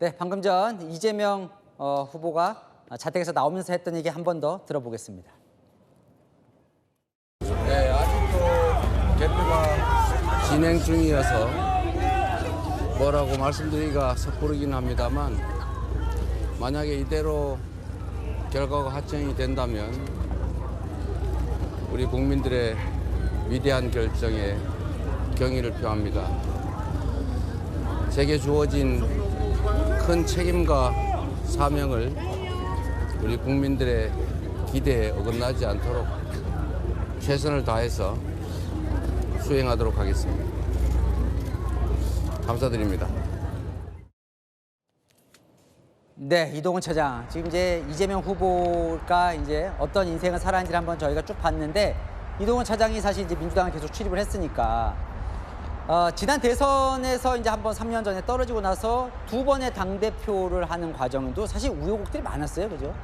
네, 방금 전 이재명 후보가 자택에서 나오면서 했던 얘기 한 번 더 들어보겠습니다. 네, 아직도 개표가 진행 중이어서 뭐라고 말씀드리기가 섣부르긴 합니다만 만약에 이대로 결과가 확정이 된다면 우리 국민들의 위대한 결정에 경의를 표합니다. 제게 주어진 큰 책임과 사명을 우리 국민들의 기대에 어긋나지 않도록 최선을 다해서 수행하도록 하겠습니다. 감사드립니다. 네, 이동훈 차장. 지금 이제 이재명 후보가 이제 어떤 인생을 살았는지를 한번 저희가 쭉 봤는데 이동훈 차장이 사실 이제 민주당을 계속 출입을 했으니까 지난 대선에서 이제 한번 3년 전에 떨어지고 나서 두 번의 당대표를 하는 과정도 사실 우여곡절이 많았어요. 그죠?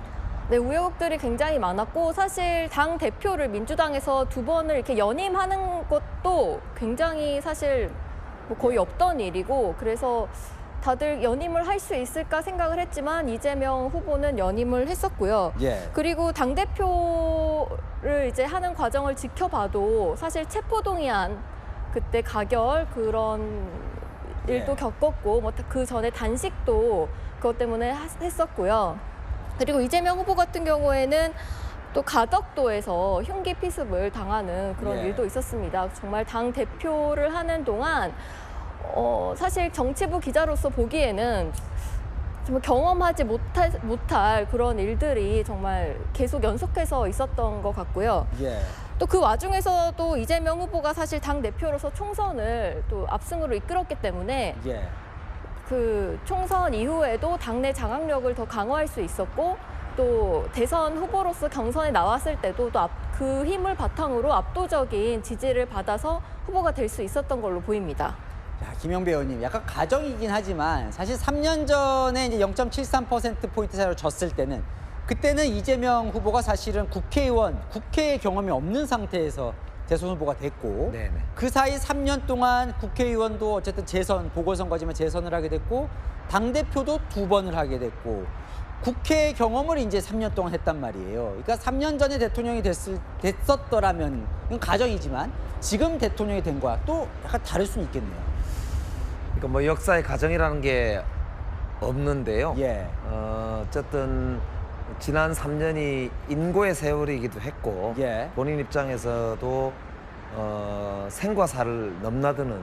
네, 우여곡절이 굉장히 많았고 사실 당 대표를 민주당에서 두 번을 이렇게 연임하는 것도 굉장히 사실 뭐 거의 없던 일이고 그래서 다들 연임을 할 수 있을까 생각을 했지만 이재명 후보는 연임을 했었고요. 예. 그리고 당 대표를 이제 하는 과정을 지켜봐도 사실 체포동의안 그때 가결 그런 일도 예. 겪었고 뭐 그 전에 단식도 그것 때문에 했었고요. 그리고 이재명 후보 같은 경우에는 또 가덕도에서 흉기 피습을 당하는 그런 예. 일도 있었습니다. 정말 당 대표를 하는 동안 사실 정치부 기자로서 보기에는 정말 경험하지 못할 그런 일들이 정말 계속 연속해서 있었던 것 같고요. 예. 또 그 와중에서도 이재명 후보가 사실 당 대표로서 총선을 또 압승으로 이끌었기 때문에 예. 그 총선 이후에도 당내 장악력을 더 강화할 수 있었고 또 대선 후보로서 경선에 나왔을 때도 또 그 힘을 바탕으로 압도적인 지지를 받아서 후보가 될 수 있었던 걸로 보입니다. 자, 김영배 의원님, 약간 가정이긴 하지만 사실 3년 전에 이제 0.73%포인트 차이로 졌을 때는 그때는 이재명 후보가 사실은 국회의 경험이 없는 상태에서 대선 후보가 됐고 네네. 그 사이 3년 동안 국회의원도 어쨌든 보궐선거지만 재선을 하게 됐고 당대표도 2번을 하게 됐고 국회 경험을 이제 3년 동안 했단 말이에요. 그러니까 3년 전에 대통령이 됐었더라면 이건 가정이지만 지금 대통령이 된 거야 또 약간 다를 수는 있겠네요. 그러니까 뭐 역사의 가정이라는 게 없는데요. 예. 어쨌든 지난 3년이 인고의 세월이기도 했고 예. 본인 입장에서도 생과 사를 넘나드는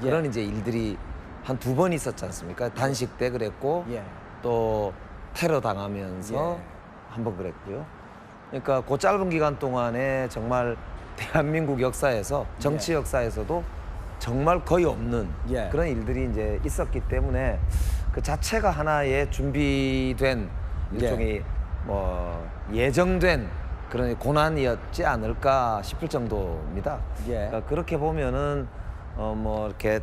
그런 이제 일들이 한 2번 있었지 않습니까? 단식 때 그랬고 예. 또 테러 당하면서 예. 한 번 그랬고요. 그러니까 그 짧은 기간 동안에 정말 대한민국 역사에서 정치 역사에서도 정말 거의 없는 예. 그런 일들이 이제 있었기 때문에 그 자체가 하나의 준비된 일종의 뭐 예정된 그런 고난이었지 않을까 싶을 정도입니다. 예. 그러니까 그렇게 보면은 뭐 이렇게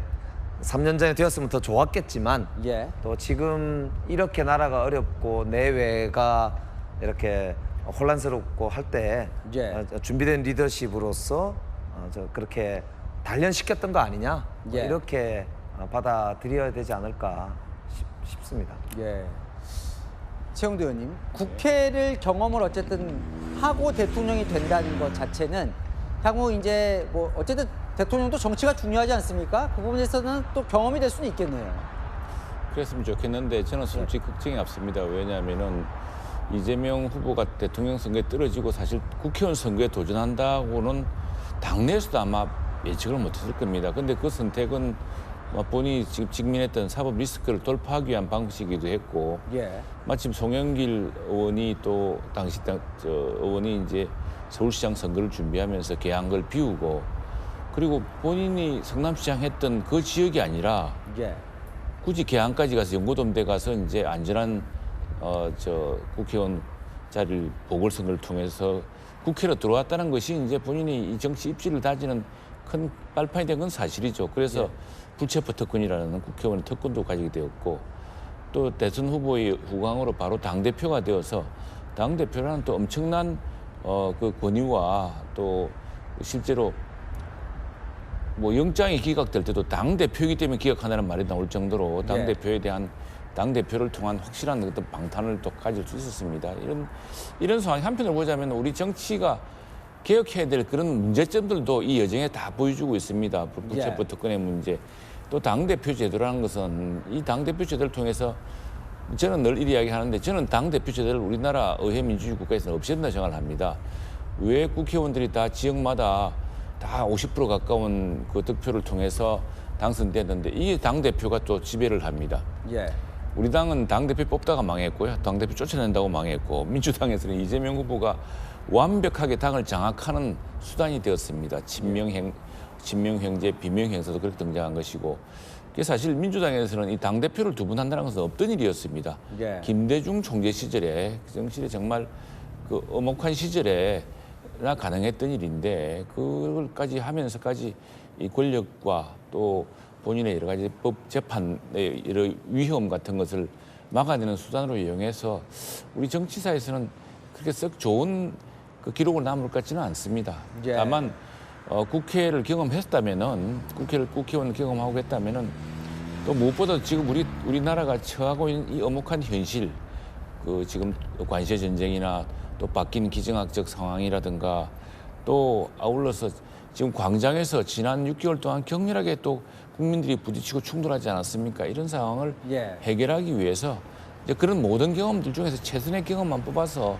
3년 전에 되었으면 더 좋았겠지만 예. 또 지금 이렇게 나라가 어렵고 내외가 이렇게 혼란스럽고 할 때 예. 준비된 리더십으로서 그렇게 단련시켰던 거 아니냐 예. 이렇게 받아들여야 되지 않을까 싶습니다. 예. 최영도 의원님, 국회를 경험을 어쨌든 하고 대통령이 된다는 것 자체는 향후 이제 뭐 어쨌든 대통령도 정치가 중요하지 않습니까? 그 부분에서는 또 경험이 될 수는 있겠네요. 그랬으면 좋겠는데 저는 솔직히 걱정이 앞섭니다. 왜냐하면은 이재명 후보가 대통령 선거에 떨어지고 사실 국회의원 선거에 도전한다고는 당내에서도 아마 예측을 못했을 겁니다. 근데 그 선택은 본인이 지금 직면했던 사법 리스크를 돌파하기 위한 방식이기도 했고 예. 마침 송영길 의원이 또 당시 의원이 이제 서울시장 선거를 준비하면서 개한 걸 비우고 그리고 본인이 성남시장 했던 그 지역이 아니라 예. 굳이 개항까지 가서 연고동대 가서 이제 안전한 국회의원 자리를 보궐선거를 통해서 국회로 들어왔다는 것이 이제 본인이 이 정치 입지를 다지는 큰 발판이 된 건 사실이죠. 그래서 불체포 특권이라는 국회의원 특권도 가지게 되었고 또 대선 후보의 후광으로 바로 당대표가 되어서 당대표라는 또 엄청난 그 권위와 또 실제로 뭐 영장이 기각될 때도 당대표이기 때문에 기각한다는 말이 나올 정도로 당대표에 대한 당 대표를 통한 확실한 어떤 방탄을 또 가질 수 있었습니다. 이런 상황 한편으로 보자면 우리 정치가 개혁해야 될 그런 문제점들도 이 여정에 다 보여주고 있습니다. 불체포 특권의 문제, 또 당 대표 제도라는 것은 이 당 대표 제도를 통해서 저는 늘 이리 이야기하는데 저는 당 대표 제도를 우리나라 의회 민주주의 국가에서는 없애야 된다 생각을 합니다. 왜 국회의원들이 다 지역마다 다 50% 가까운 그 득표를 통해서 당선되는데 이게 당 대표가 또 지배를 합니다. 예. 우리 당은 당 대표 뽑다가 망했고요, 당 대표 쫓아낸다고 망했고, 민주당에서는 이재명 후보가 완벽하게 당을 장악하는 수단이 되었습니다. 친명 형제, 비명 행사도 그렇게 등장한 것이고, 그래서 사실 민주당에서는 이 당 대표를 두 분 한다는 것은 없던 일이었습니다. 예. 김대중 총재 시절에 그 정실에 정말 그 엄혹한 시절에나 가능했던 일인데 그걸까지 하면서까지 이 권력과 또 본인의 여러 가지 법 재판의 이런 위험 같은 것을 막아내는 수단으로 이용해서 우리 정치사에서는 그렇게 썩 좋은 그 기록을 남을 것 같지는 않습니다. 예. 다만 국회를 경험했다면은 국회의원 경험하고 했다면은 또 무엇보다 지금 우리나라가 처하고 있는 이 엄혹한 현실, 그 지금 관세 전쟁이나 또 바뀐 기정학적 상황이라든가 또 아울러서 지금 광장에서 지난 6개월 동안 격렬하게 또 국민들이 부딪히고 충돌하지 않았습니까? 이런 상황을 예. 해결하기 위해서 이제 그런 모든 경험들 중에서 최선의 경험만 뽑아서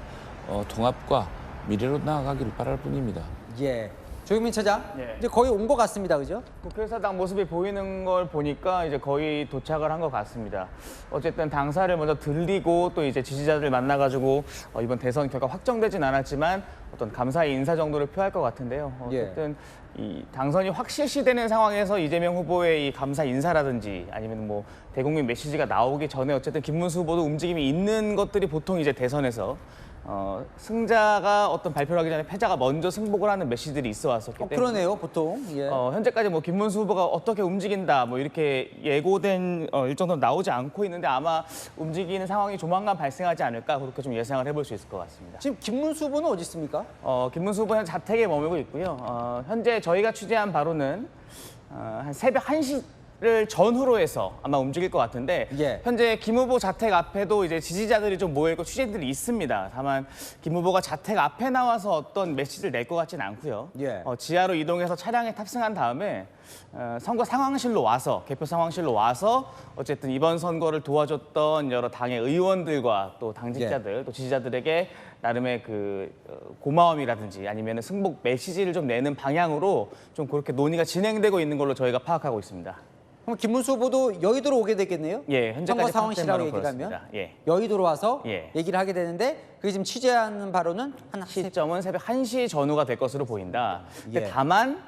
통합과 미래로 나아가기를 바랄 뿐입니다. 예. 조경민 차장, 예. 이제 거의 온 것 같습니다, 그죠? 국회의사당 모습이 보이는 걸 보니까 이제 거의 도착을 한 것 같습니다. 어쨌든 당사를 먼저 들리고 또 이제 지지자들 만나가지고 이번 대선 결과 확정되진 않았지만 어떤 감사의 인사 정도를 표할 것 같은데요. 어쨌든 이 당선이 확실시되는 상황에서 이재명 후보의 이 감사 인사라든지 아니면 뭐 대국민 메시지가 나오기 전에 어쨌든 김문수 후보도 움직임이 있는 것들이 보통 이제 대선에서 승자가 어떤 발표를 하기 전에 패자가 먼저 승복을 하는 메시지들이 있어 왔었기 때문에 그러네요, 보통. 예. 현재까지 뭐 김문수 후보가 어떻게 움직인다 뭐 이렇게 예고된 일정도 나오지 않고 있는데 아마 움직이는 상황이 조만간 발생하지 않을까 그렇게 좀 예상을 해볼 수 있을 것 같습니다. 지금 김문수 후보는 어디 있습니까? 김문수 후보는 자택에 머물고 있고요. 현재 저희가 취재한 바로는 한 새벽 1시를 전후로 해서 아마 움직일 것 같은데 예. 현재 김 후보 자택 앞에도 이제 지지자들이 좀 모여있고 취재들이 있습니다. 다만 김 후보가 자택 앞에 나와서 어떤 메시지를 낼 것 같지는 않고요. 예. 지하로 이동해서 차량에 탑승한 다음에 선거 상황실로 와서 개표 상황실로 와서 어쨌든 이번 선거를 도와줬던 여러 당의 의원들과 또 당직자들 또 지지자들에게 나름의 그 고마움이라든지 아니면 승복 메시지를 좀 내는 방향으로 좀 그렇게 논의가 진행되고 있는 걸로 저희가 파악하고 있습니다. 그럼 김문수 후보도 여의도로 오게 되겠네요? 예, 현재까지 선거 상황실이라고 파악된 바로 얘기를 하면 그렇습니다. 예. 여의도로 와서 예. 얘기를 하게 되는데 그게 지금 취재하는 바로는 한 시점은 새벽 1시 전후가 될 것으로 보인다. 근데 예. 다만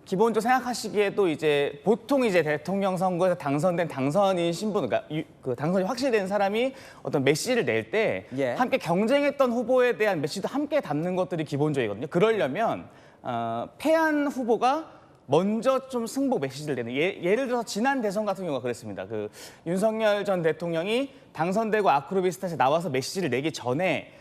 기본적으로 생각하시기에도 이제 보통 이제 대통령 선거에서 당선된 당선인 신분, 그러니까 그 당선이 확실된 사람이 어떤 메시지를 낼 때 예. 함께 경쟁했던 후보에 대한 메시지도 함께 담는 것들이 기본적이거든요. 그러려면 패한 후보가 먼저 좀 승복 메시지를 내는 예를 들어서 지난 대선 같은 경우가 그랬습니다. 그 윤석열 전 대통령이 당선되고 아크로비스타에서 나와서 메시지를 내기 전에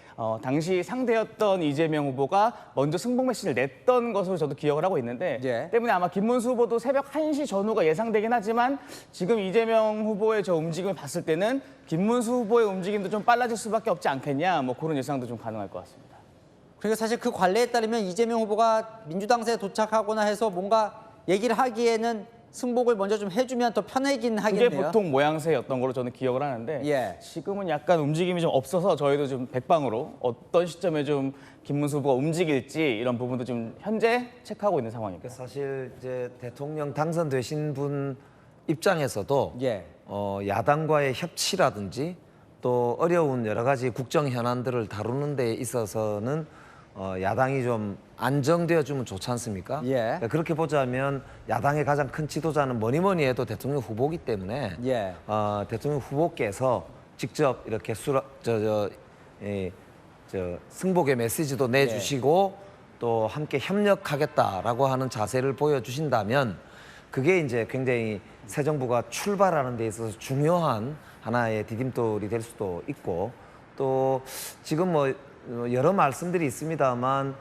당시 상대였던 이재명 후보가 먼저 승복 메시지를 냈던 것으로 저도 기억을 하고 있는데 예. 때문에 아마 김문수 후보도 새벽 1시 전후가 예상되긴 하지만 지금 이재명 후보의 저 움직임을 봤을 때는 김문수 후보의 움직임도 좀 빨라질 수밖에 없지 않겠냐 뭐 그런 예상도 좀 가능할 것 같습니다. 그러니까 사실 그 관례에 따르면 이재명 후보가 민주당사에 도착하거나 해서 뭔가 얘기를 하기에는 승복을 먼저 좀 해주면 더 편하긴 하겠네요. 그게 보통 모양새였던 걸로 저는 기억을 하는데 예. 지금은 약간 움직임이 좀 없어서 저희도 좀 백방으로 어떤 시점에 좀 김문수 후보가 움직일지 이런 부분도 좀 현재 체크하고 있는 상황입니다. 사실 이제 대통령 당선되신 분 입장에서도 예. 야당과의 협치라든지 또 어려운 여러 가지 국정 현안들을 다루는 데 있어서는 야당이 좀 안정되어주면 좋지 않습니까? 예. 그러니까 그렇게 보자면 야당의 가장 큰 지도자는 뭐니 해도 대통령 후보이기 때문에 예. 대통령 후보께서 직접 이렇게 승복의 메시지도 내주시고 또 함께 협력하겠다라고 하는 자세를 보여주신다면 그게 이제 굉장히 새 정부가 출발하는 데 있어서 중요한 하나의 디딤돌이 될 수도 있고 또 지금 뭐 여러 말씀들이 있습니다만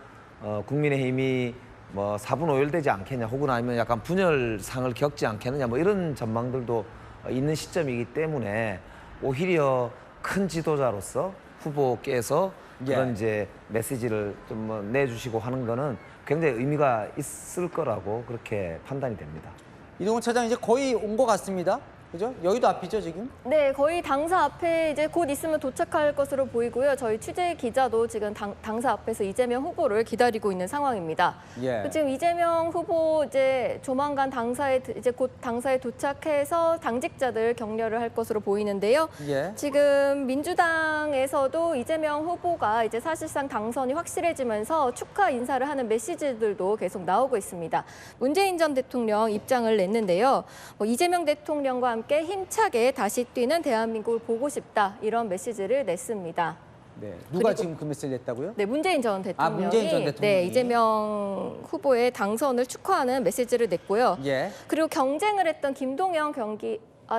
국민의힘이 뭐 4분 5열 않겠냐 혹은 아니면 약간 분열상을 겪지 않겠느냐 뭐 이런 전망들도 있는 시점이기 때문에 오히려 큰 지도자로서 후보께서 그런 예. 이제 메시지를 좀 뭐 내주시고 하는 거는 굉장히 의미가 있을 거라고 그렇게 판단이 됩니다. 이동훈 차장 이제 거의 온 것 같습니다. 그죠? 여의도 앞이죠, 지금? 네, 거의 당사 앞에 이제 곧 있으면 도착할 것으로 보이고요. 저희 취재 기자도 지금 당사 앞에서 이재명 후보를 기다리고 있는 상황입니다. 예. 지금 이재명 후보 이제 조만간 이제 곧 당사에 도착해서 당직자들 격려를 할 것으로 보이는데요. 예. 지금 민주당에서도 이재명 후보가 이제 사실상 당선이 확실해지면서 축하 인사를 하는 메시지들도 계속 나오고 있습니다. 문재인 전 대통령 입장을 냈는데요. 이재명 대통령과 함께 힘차게 다시 뛰는 대한민국을 보고 싶다 이런 메시지를 냈습니다. 네. 누가 그리고- 지금 그 메시지를 냈다고요? 네, 문재인 전 대통령이, 문재인 전 대통령이. 네, 이재명 후보의 당선을 축하하는 메시지를 냈고요. 예. 그리고 경쟁을 했던 김동연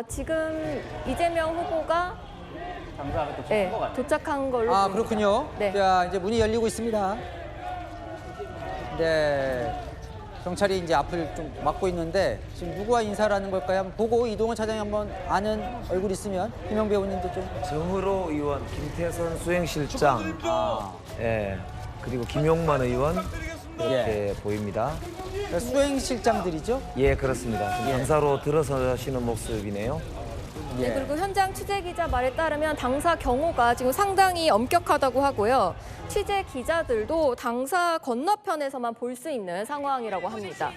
지금 이재명 후보가 당사 앞에 도착한 네, 것 같네요. 도착한 걸로 아, 보입니다. 그렇군요. 네. 자, 이제 문이 열리고 있습니다. 네. 경찰이 이제 앞을 좀 막고 있는데 지금 누구와 인사를 하는 걸까요? 한번 보고 이동훈 차장이 한번 아는 얼굴 있으면 김영 배우님도 좀. 정의로 의원, 김태선 수행실장, 예, 그리고 김용만 의원 이렇게 보입니다. 그러니까 수행실장들이죠? 예, 그렇습니다. 지금 당사로 들어서시는 모습이네요. 네, 예. 그리고 현장 취재 기자 말에 따르면 당사 경호가 지금 상당히 엄격하다고 하고요. 취재 기자들도 당사 건너편에서만 볼 수 있는 상황이라고 합니다.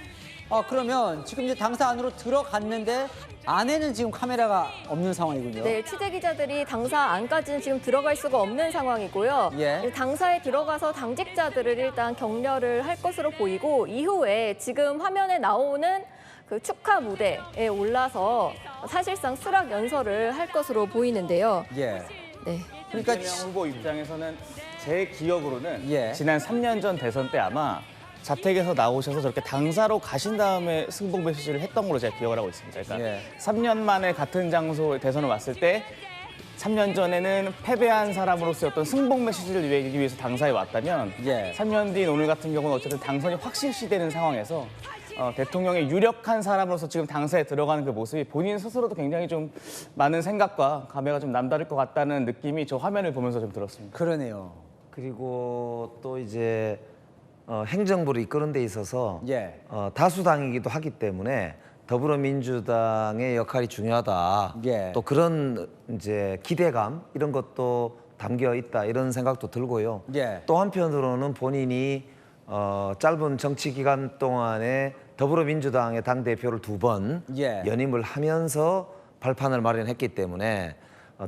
그러면 지금 이제 당사 안으로 들어갔는데 안에는 지금 카메라가 없는 상황이군요. 네, 취재 기자들이 당사 안까지는 지금 들어갈 수가 없는 상황이고요. 예. 당사에 들어가서 당직자들을 일단 격려를 할 것으로 보이고 이후에 지금 화면에 나오는 그 축하 무대에 올라서 사실상 수락 연설을 할 것으로 보이는데요. 예. 네. 그러니까 이재명 후보 입장에서는 제 기억으로는 예. 지난 3년 전 대선 때 아마 자택에서 나오셔서 저렇게 당사로 가신 다음에 승복 메시지를 했던 걸로 제가 기억을 하고 있습니다. 그러니까 예. 3년 만에 같은 장소에 대선을 왔을 때 3년 전에는 패배한 사람으로서 어떤 승복 메시지를 내기 위해서 당사에 왔다면 예. 3년 뒤인 오늘 같은 경우는 어쨌든 당선이 확실시되는 상황에서 대통령의 유력한 사람으로서 지금 당사에 들어가는 그 모습이 본인 스스로도 굉장히 좀 많은 생각과 감회가 좀 남다를 것 같다는 느낌이 저 화면을 보면서 좀 들었습니다. 그러네요. 그리고 또 이제 행정부를 이끄는 데 있어서 예. 다수당이기도 하기 때문에 더불어민주당의 역할이 중요하다. 예. 또 그런 이제 기대감 이런 것도 담겨 있다 이런 생각도 들고요. 예. 또 한편으로는 본인이 짧은 정치 기간 동안에 더불어민주당의 당 대표를 2번 예. 연임을 하면서 발판을 마련했기 때문에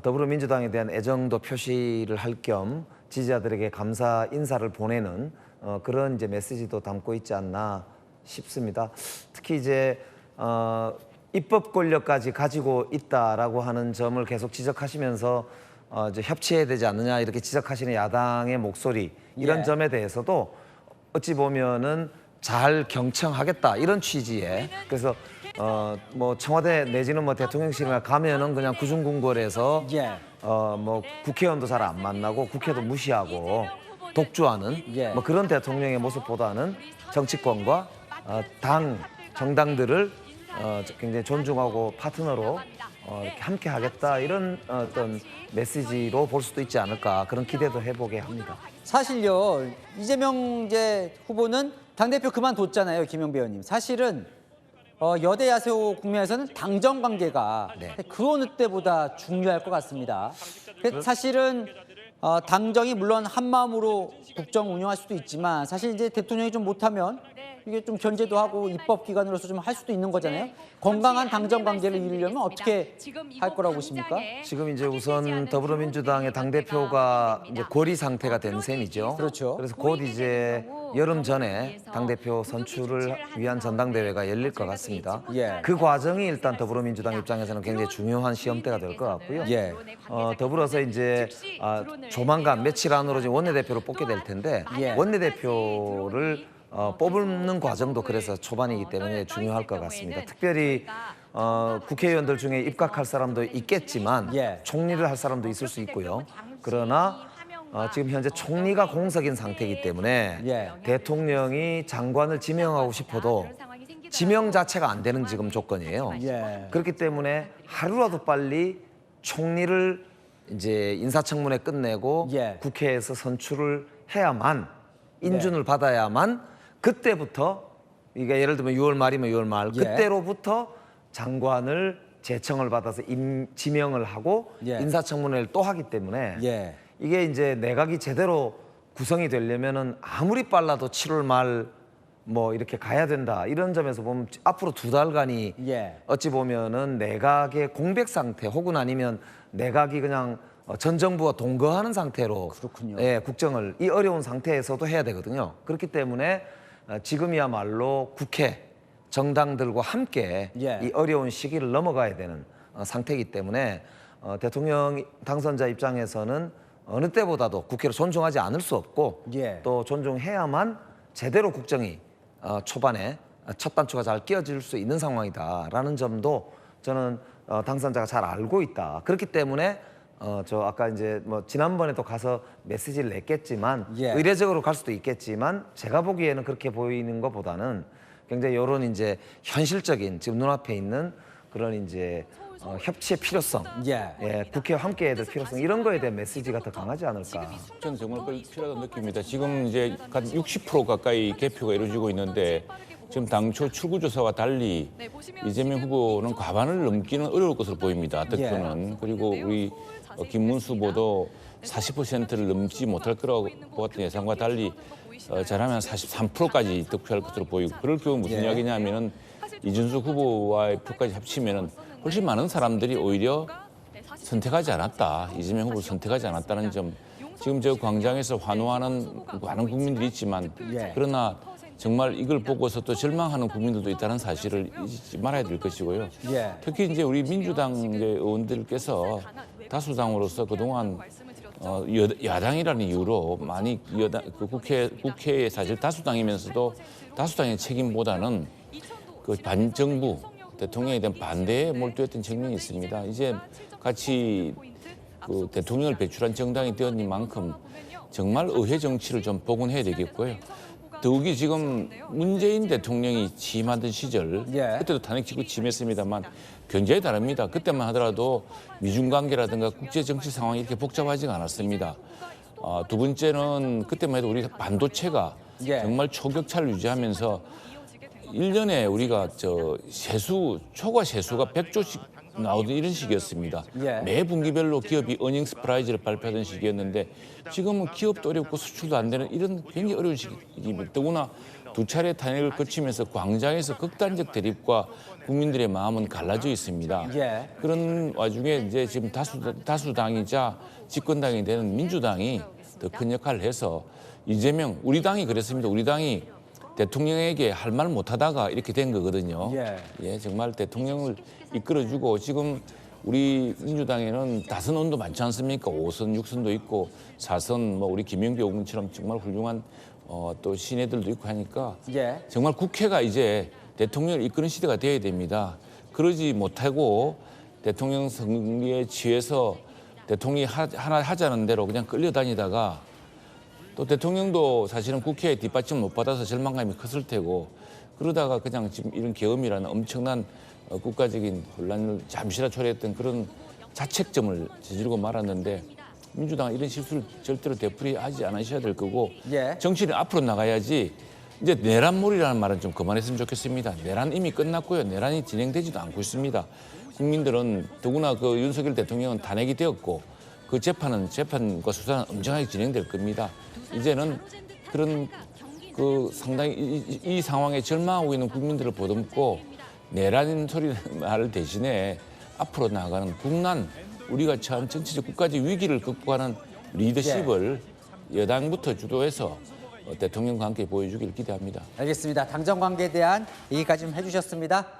더불어민주당에 대한 애정도 표시를 할 겸 지지자들에게 감사 인사를 보내는 그런 이제 메시지도 담고 있지 않나 싶습니다. 특히 이제 입법 권력까지 가지고 있다라고 하는 점을 계속 지적하시면서 이제 협치해야 되지 않느냐 이렇게 지적하시는 야당의 목소리 이런 예. 점에 대해서도 어찌 보면은 잘 경청하겠다 이런 취지에 그래서 뭐 청와대 내지는 뭐 대통령실에 가면은 그냥 구중궁궐에서 예. 뭐 국회의원도 잘 안 만나고 국회도 무시하고 독주하는 예. 뭐 그런 대통령의 모습보다는 정치권과 정당들을 굉장히 존중하고 파트너로 이렇게 함께 하겠다 이런 어떤 메시지로 볼 수도 있지 않을까 그런 기대도 해보게 합니다. 사실요, 이재명 이제 후보는 당대표 그만뒀잖아요, 김영배 의원님. 사실은 여대 야세호 국면에서는 당정 관계가 그 어느 때보다 중요할 것 같습니다. 사실은 당정이 물론 한 마음으로 국정 운영할 수도 있지만 사실 이제 대통령이 좀 못하면 이게 좀 견제도 하고 입법 기관으로서 좀 할 수도 있는 거잖아요. 건강한 당정 관계를 이루려면 어떻게 할 거라고 보십니까? 지금 이제 우선 더불어민주당의 당대표가 이제 고리 상태가 된 셈이죠. 그렇죠. 그래서 곧 이제 여름 전에 당대표 선출을 위한 전당대회가 열릴 것 같습니다. 예. 그 과정이 일단 더불어민주당 입장에서는 굉장히 중요한 시험대가 될 것 같고요. 예. 더불어서 이제 조만간 며칠 안으로 지금 원내대표를 뽑게 될 텐데 예. 원내대표를 뽑는 과정도 그래서 초반이기 때문에 중요할 것 같습니다. 특별히 국회의원들 중에 입각할 사람도 있겠지만 예. 총리를 할 사람도 있을 수 있고요. 그러나 지금 현재 총리가 공석인 상태이기 때문에 예. 대통령이 장관을 지명하고 싶어도 지명 자체가 안 되는 지금 조건이에요. 예. 그렇기 때문에 하루라도 빨리 총리를 이제 인사청문회 끝내고 예. 국회에서 선출을 해야만 인준을 받아야만 그때부터 이게 예를 들면 6월 말이면 6월 말 예. 그때로부터 장관을 제청을 받아서 지명을 하고 예. 인사청문회를 또 하기 때문에 예. 이게 이제 내각이 제대로 구성이 되려면은 아무리 빨라도 7월 말 뭐 이렇게 가야 된다 이런 점에서 보면 앞으로 2달간이 예. 어찌 보면은 내각의 공백 상태 혹은 아니면 내각이 그냥 전 정부와 동거하는 상태로 그렇군요. 예, 국정을 이 어려운 상태에서도 해야 되거든요. 그렇기 때문에 지금이야말로 국회 정당들과 함께 예. 이 어려운 시기를 넘어가야 되는 상태이기 때문에 대통령 당선자 입장에서는 어느 때보다도 국회를 존중하지 않을 수 없고 예. 또 존중해야만 제대로 국정이 초반에 첫 단추가 잘 끼워질 수 있는 상황이다라는 점도 저는 당선자가 잘 알고 있다. 그렇기 때문에 저 아까 이제 뭐 지난번에도 가서 메시지를 냈겠지만 예. 의례적으로 갈 수도 있겠지만 제가 보기에는 그렇게 보이는 것보다는 굉장히 이런 이제 현실적인 지금 눈앞에 있는 그런 이제 협치의 필요성, 예. 국회와 함께해야 될 필요성 이런 거에 대한 메시지가 더 강하지 않을까. 저는 정말 그걸 필요하다고 느낍니다. 지금 이제 한 60% 가까이 개표가 이루어지고 있는데 지금 당초 출구조사와 달리 이재명 후보는 과반을 넘기는 어려울 것으로 보입니다. 득표는. 그리고 우리 김문수 후보도 40%를 넘지 못할 거라고 보았던 예상과 달리 잘하면 43%까지 득표할 것으로 보이고 그럴 경우 무슨 이야기냐면은 이준석 후보와의 표까지 합치면은 훨씬 많은 사람들이 오히려 선택하지 않았다. 이재명 후보를 선택하지 않았다는 점. 지금 저 광장에서 환호하는 많은 국민들이 있지만 그러나 정말 이걸 보고서 또 절망하는 국민들도 있다는 사실을 잊지 말아야 될 것이고요. 예. 특히 이제 우리 민주당 이제 의원들께서 다수당으로서 그동안 야당이라는 이유로 많이 국회에 사실 다수당이면서도 다수당의 책임보다는 그 반정부 대통령에 대한 반대에 몰두했던 측면이 있습니다. 이제 같이 그 대통령을 배출한 정당이 되었니만큼 정말 의회 정치를 좀 복원해야 되겠고요. 더욱이 지금 문재인 대통령이 취임하던 시절 그때도 탄핵 직후 취임했습니다만 견제에 다릅니다. 그때만 하더라도 미중 관계라든가 국제 정치 상황이 이렇게 복잡하지가 않았습니다. 두 번째는 그때만 해도 우리 반도체가 정말 초격차를 유지하면서 1년에 우리가 초과 세수가 100조씩 나오던 이런 시기였습니다. 매 분기별로 기업이 어닝 스프라이즈를 발표하던 시기였는데 지금은 기업도 어렵고 수출도 안 되는 이런 굉장히 어려운 시기입니다. 더구나 두 차례 탄핵을 거치면서 광장에서 극단적 대립과 국민들의 마음은 갈라져 있습니다. 그런 와중에 이제 지금 다수당이자 집권당이 되는 민주당이 더 큰 역할을 해서 이재명, 우리 당이 그랬습니다. 우리 당이 대통령에게 할 말 못하다가 이렇게 된 거거든요. 정말 대통령을 이끌어주고 지금 우리 민주당에는 다선원도 많지 않습니까? 5선, 6선도 있고 4선, 뭐 우리 김영규 의원처럼 정말 훌륭한 또 신예들도 있고 하니까 정말 국회가 이제 대통령을 이끄는 시대가 되어야 됩니다. 그러지 못하고 대통령 선거에 취해서 대통령이 하나 하자는 대로 그냥 끌려다니다가 또 대통령도 사실은 국회에 뒷받침 못 받아서 절망감이 컸을 테고 그러다가 그냥 지금 이런 계엄이라는 엄청난 국가적인 혼란을 잠시라도 초래했던 그런 자책점을 저지르고 말았는데 민주당은 이런 실수를 절대로 되풀이하지 않으셔야 될 거고 정치는 앞으로 나가야지 이제 내란몰이라는 말은 좀 그만했으면 좋겠습니다. 내란 이미 끝났고요. 내란이 진행되지도 않고 있습니다. 국민들은 더구나 그 윤석열 대통령은 탄핵이 되었고 그 재판과 수사는 엄정하게 진행될 겁니다. 이제는 그런 그 상당히 이 상황에 절망하고 있는 국민들을 보듬고 내란 소리 말을 대신에 앞으로 나가는 국난, 우리가 처한 정치적 국가적 위기를 극복하는 리더십을 여당부터 주도해서 대통령과 함께 보여주기를 기대합니다. 알겠습니다. 당정 관계에 대한 얘기까지 좀 해주셨습니다.